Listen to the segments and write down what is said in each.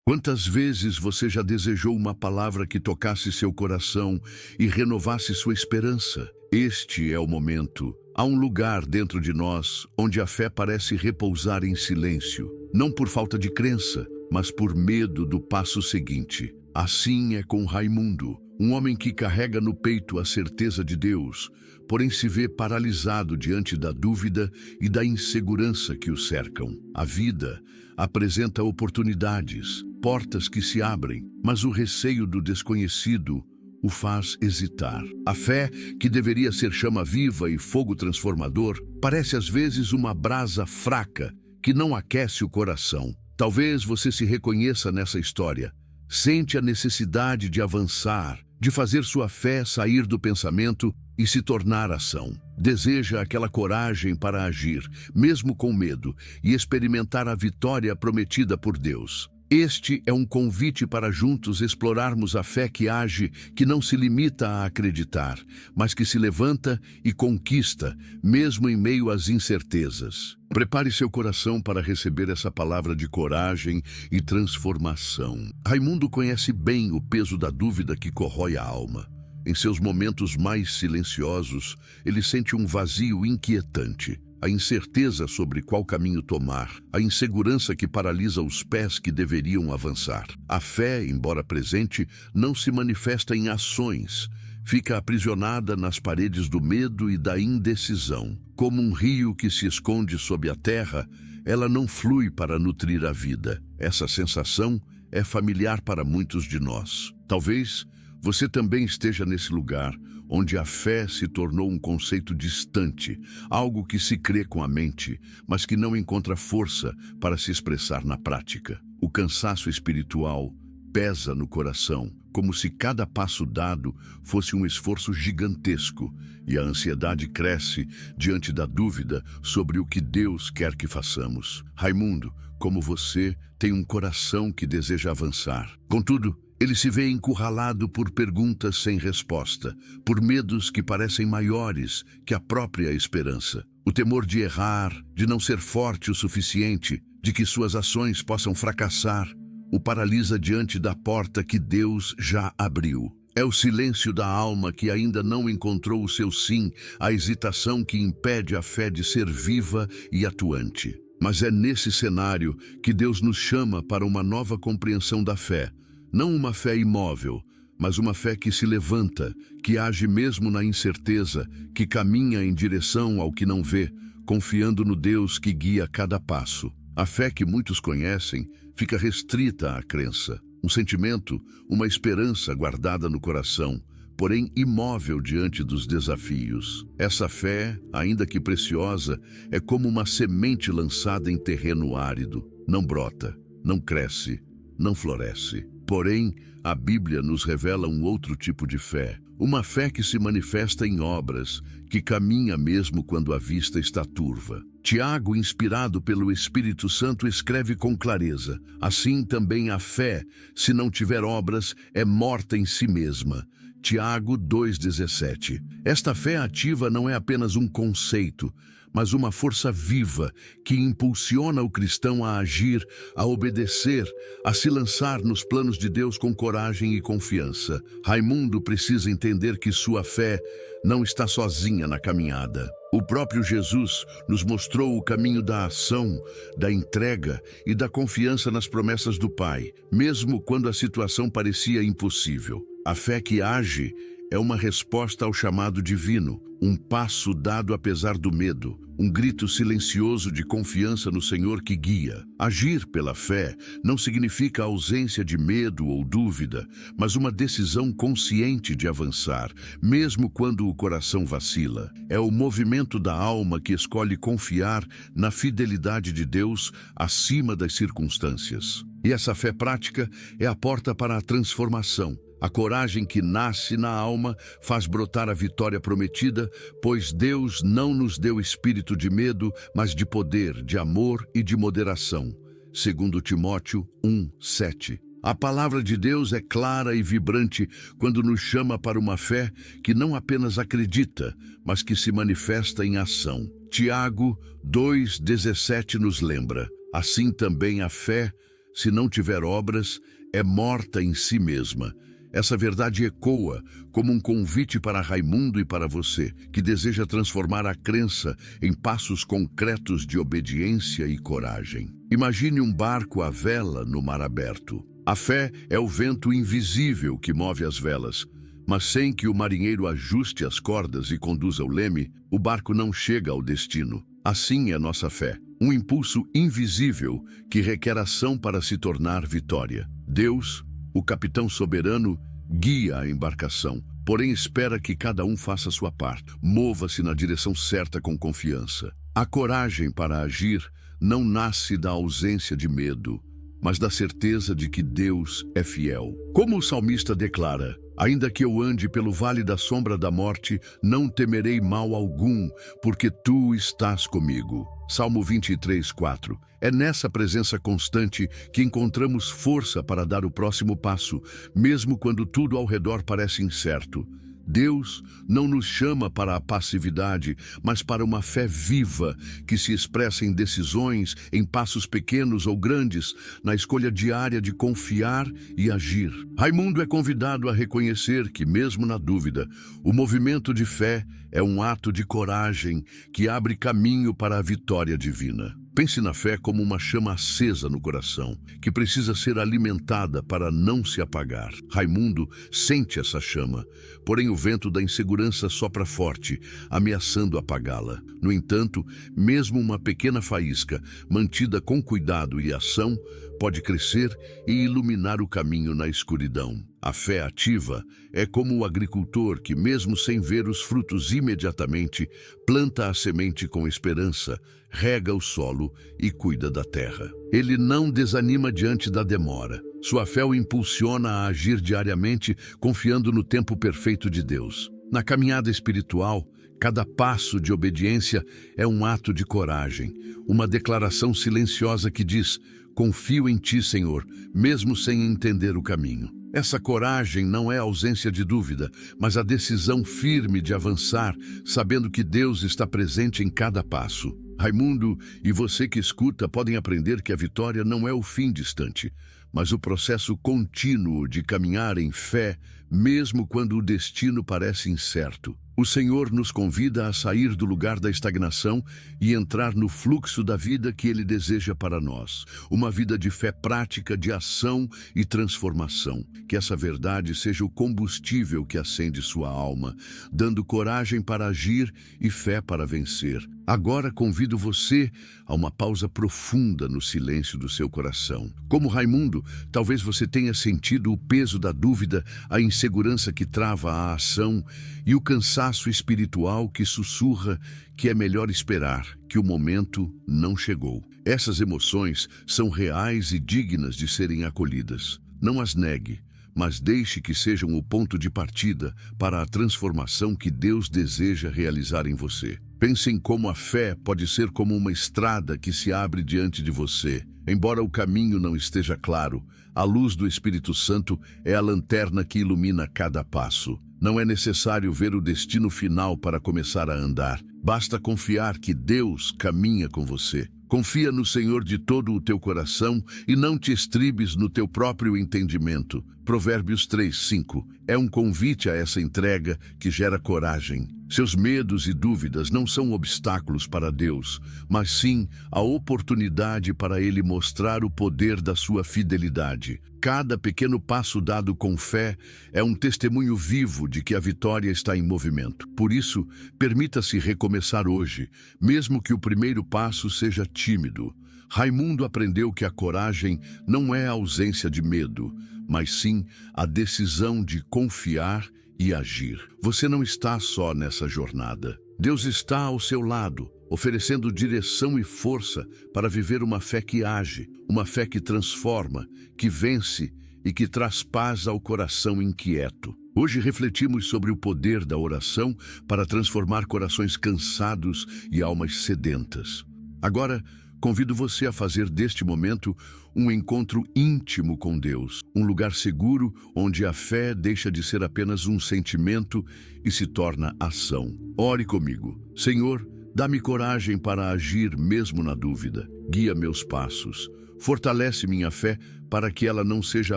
Quantas vezes você já desejou uma palavra que tocasse seu coração e renovasse sua esperança? Este é o momento. Há um lugar dentro de nós onde a fé parece repousar em silêncio, não por falta de crença, mas por medo do passo seguinte. Assim é com Raimundo, um homem que carrega no peito a certeza de Deus, porém se vê paralisado diante da dúvida e da insegurança que o cercam. A vida apresenta oportunidades, portas que se abrem, mas o receio do desconhecido o faz hesitar. A fé, que deveria ser chama viva e fogo transformador, parece às vezes uma brasa fraca que não aquece o coração. Talvez você se reconheça nessa história. Sente a necessidade de avançar, de fazer sua fé sair do pensamento e se tornar ação. Deseja aquela coragem para agir, mesmo com medo, e experimentar a vitória prometida por Deus. Este é um convite para juntos explorarmos a fé que age, que não se limita a acreditar, mas que se levanta e conquista, mesmo em meio às incertezas. Prepare seu coração para receber essa palavra de coragem e transformação. Raimundo conhece bem o peso da dúvida que corrói a alma. Em seus momentos mais silenciosos, ele sente um vazio inquietante. A incerteza sobre qual caminho tomar, a insegurança que paralisa os pés que deveriam avançar. A fé, embora presente, não se manifesta em ações, fica aprisionada nas paredes do medo e da indecisão. Como um rio que se esconde sob a terra, ela não flui para nutrir a vida. Essa sensação é familiar para muitos de nós. Talvez você também esteja nesse lugar, onde a fé se tornou um conceito distante, algo que se crê com a mente, mas que não encontra força para se expressar na prática. O cansaço espiritual pesa no coração, como se cada passo dado fosse um esforço gigantesco, e a ansiedade cresce diante da dúvida sobre o que Deus quer que façamos. Raimundo, como você, tem um coração que deseja avançar. Contudo, ele se vê encurralado por perguntas sem resposta, por medos que parecem maiores que a própria esperança. O temor de errar, de não ser forte o suficiente, de que suas ações possam fracassar, o paralisa diante da porta que Deus já abriu. É o silêncio da alma que ainda não encontrou o seu sim, a hesitação que impede a fé de ser viva e atuante. Mas é nesse cenário que Deus nos chama para uma nova compreensão da fé. Não uma fé imóvel, mas uma fé que se levanta, que age mesmo na incerteza, que caminha em direção ao que não vê, confiando no Deus que guia cada passo. A fé que muitos conhecem fica restrita à crença, um sentimento, uma esperança guardada no coração, porém imóvel diante dos desafios. Essa fé, ainda que preciosa, é como uma semente lançada em terreno árido. Não brota, não cresce, não floresce. Porém, a Bíblia nos revela um outro tipo de fé, uma fé que se manifesta em obras, que caminha mesmo quando a vista está turva. Tiago, inspirado pelo Espírito Santo, escreve com clareza: assim também a fé, se não tiver obras, é morta em si mesma. Tiago 2,17. Esta fé ativa não é apenas um conceito, mas uma força viva que impulsiona o cristão a agir, a obedecer, a se lançar nos planos de Deus com coragem e confiança. Raimundo precisa entender que sua fé não está sozinha na caminhada. O próprio Jesus nos mostrou o caminho da ação, da entrega e da confiança nas promessas do Pai, mesmo quando a situação parecia impossível. A fé que age é uma resposta ao chamado divino, um passo dado apesar do medo, um grito silencioso de confiança no Senhor que guia. Agir pela fé não significa ausência de medo ou dúvida, mas uma decisão consciente de avançar, mesmo quando o coração vacila. É o movimento da alma que escolhe confiar na fidelidade de Deus acima das circunstâncias. E essa fé prática é a porta para a transformação. A coragem que nasce na alma faz brotar a vitória prometida, pois Deus não nos deu espírito de medo, mas de poder, de amor e de moderação. 2 Timóteo 1:7. A palavra de Deus é clara e vibrante quando nos chama para uma fé que não apenas acredita, mas que se manifesta em ação. Tiago 2,17 nos lembra: assim também a fé, se não tiver obras, é morta em si mesma. Essa verdade ecoa como um convite para Raimundo e para você, que deseja transformar a crença em passos concretos de obediência e coragem. Imagine um barco à vela no mar aberto. A fé é o vento invisível que move as velas, mas sem que o marinheiro ajuste as cordas e conduza o leme, o barco não chega ao destino. Assim é nossa fé, um impulso invisível que requer ação para se tornar vitória. Deus, o capitão soberano, guia a embarcação, porém espera que cada um faça sua parte. Mova-se na direção certa com confiança. A coragem para agir não nasce da ausência de medo, mas da certeza de que Deus é fiel. Como o salmista declara: ainda que eu ande pelo vale da sombra da morte, não temerei mal algum, porque tu estás comigo. Salmo 23:4. É nessa presença constante que encontramos força para dar o próximo passo, mesmo quando tudo ao redor parece incerto. Deus não nos chama para a passividade, mas para uma fé viva, que se expressa em decisões, em passos pequenos ou grandes, na escolha diária de confiar e agir. Raimundo é convidado a reconhecer que, mesmo na dúvida, o movimento de fé é um ato de coragem que abre caminho para a vitória divina. Pense na fé como uma chama acesa no coração, que precisa ser alimentada para não se apagar. Raimundo sente essa chama, porém o vento da insegurança sopra forte, ameaçando apagá-la. No entanto, mesmo uma pequena faísca, mantida com cuidado e ação, pode crescer e iluminar o caminho na escuridão. A fé ativa é como o agricultor que, mesmo sem ver os frutos imediatamente, planta a semente com esperança, rega o solo e cuida da terra. Ele não desanima diante da demora. Sua fé o impulsiona a agir diariamente, confiando no tempo perfeito de Deus. Na caminhada espiritual, cada passo de obediência é um ato de coragem, uma declaração silenciosa que diz: confio em ti, Senhor, mesmo sem entender o caminho. Essa coragem não é ausência de dúvida, mas a decisão firme de avançar, sabendo que Deus está presente em cada passo. Raimundo e você que escuta podem aprender que a vitória não é o fim distante, mas o processo contínuo de caminhar em fé, mesmo quando o destino parece incerto. O Senhor nos convida a sair do lugar da estagnação e entrar no fluxo da vida que Ele deseja para nós. Uma vida de fé prática, de ação e transformação. Que essa verdade seja o combustível que acende sua alma, dando coragem para agir e fé para vencer. Agora convido você a uma pausa profunda no silêncio do seu coração. Como Raimundo, talvez você tenha sentido o peso da dúvida, a insegurança que trava a ação e o cansaço espiritual que sussurra que é melhor esperar, que o momento não chegou. Essas emoções são reais e dignas de serem acolhidas. Não as negue, mas deixe que sejam o ponto de partida para a transformação que Deus deseja realizar em você. Pense em como a fé pode ser como uma estrada que se abre diante de você. Embora o caminho não esteja claro, a luz do Espírito Santo é a lanterna que ilumina cada passo. Não é necessário ver o destino final para começar a andar. Basta confiar que Deus caminha com você. Confia no Senhor de todo o teu coração e não te estribes no teu próprio entendimento. Provérbios 3:5 é um convite a essa entrega que gera coragem. Seus medos e dúvidas não são obstáculos para Deus, mas sim a oportunidade para Ele mostrar o poder da sua fidelidade. Cada pequeno passo dado com fé é um testemunho vivo de que a vitória está em movimento. Por isso, permita-se recomeçar hoje, mesmo que o primeiro passo seja tímido. Raimundo aprendeu que a coragem não é a ausência de medo, mas sim a decisão de confiar e agir. Você não está só nessa jornada. Deus está ao seu lado, oferecendo direção e força para viver uma fé que age, uma fé que transforma, que vence e que traz paz ao coração inquieto. Hoje refletimos sobre o poder da oração para transformar corações cansados e almas sedentas. Agora, convido você a fazer deste momento um encontro íntimo com Deus, um lugar seguro onde a fé deixa de ser apenas um sentimento e se torna ação. Ore comigo. Senhor, dá-me coragem para agir mesmo na dúvida. Guia meus passos. Fortalece minha fé para que ela não seja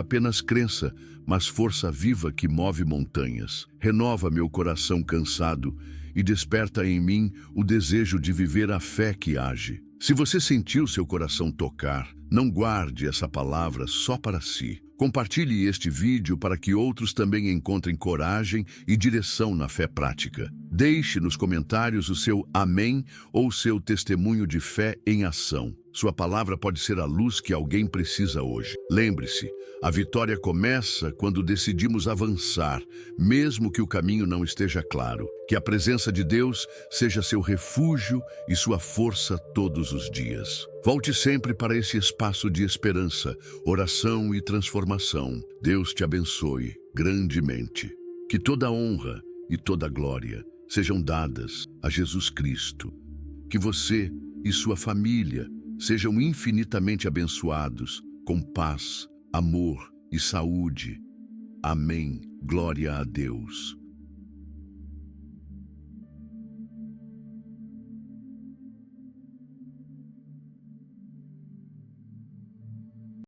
apenas crença, mas força viva que move montanhas. Renova meu coração cansado e desperta em mim o desejo de viver a fé que age. Se você sentiu seu coração tocar, não guarde essa palavra só para si. Compartilhe este vídeo para que outros também encontrem coragem e direção na fé prática. Deixe nos comentários o seu amém ou seu testemunho de fé em ação. Sua palavra pode ser a luz que alguém precisa hoje. Lembre-se, a vitória começa quando decidimos avançar, mesmo que o caminho não esteja claro. Que a presença de Deus seja seu refúgio e sua força todos os dias. Volte sempre para esse espaço de esperança, oração e transformação. Deus te abençoe grandemente. Que toda honra e toda glória sejam dadas a Jesus Cristo. Que você e sua família sejam infinitamente abençoados, com paz, amor e saúde. Amém. Glória a Deus.